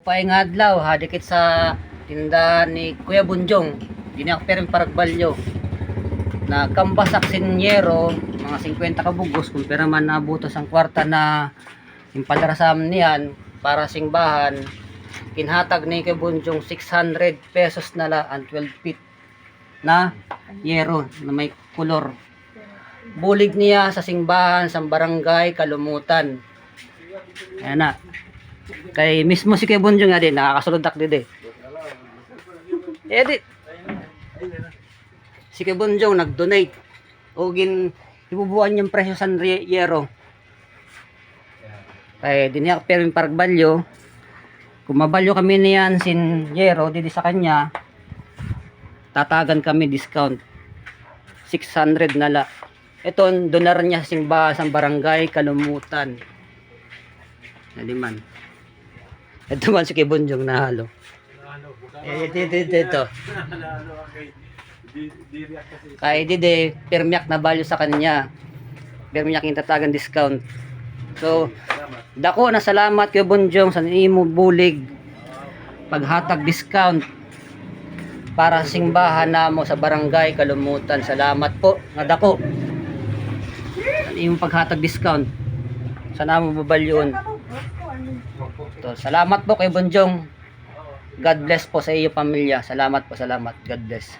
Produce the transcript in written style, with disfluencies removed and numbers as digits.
Paing adlaw ha dikit sa tindahan ni Kuya Bunjong. Dinakperin Paragbalyo. Na kambasak sinyero mga 50 kabugos kung pera man nabutos ang kwarta na impadarasam niyan para singbahan. Kinhatag ni Kuya Bunjong 600 pesos na la ang 12 feet na yero na may kulor. Bulig niya sa singbahan sa barangay Kalumutan. Ayan na. Kay mismo si Kuya Bunjong nga din, nakakasulundak din eh. Si Kuya Bunjong nag-donate. O ibubuan niyang presyo sa yero. Kay diniyak pero yung Paragbalyo. Kung mabalyo kami niyan sin yero, didi sa kanya, tatagan kami discount. 600 na la. Ito, donar niya simbahan sa barangay Kalumutan. Naliman. Ito man si Kuya Bunjong nahalo. Ito. Kaya dide, permyak na value sa kanya. Permyak yung tatagan discount. So, dako na salamat Kuya Bunjong sa imo bulig. Paghatag discount para singbahan namo sa barangay Kalumutan. Salamat po. Nga dako. Yung paghatag discount. Sana mo babalyon. So, salamat po kay Bunjong. God bless po sa iyo pamilya. Salamat po, salamat. God bless.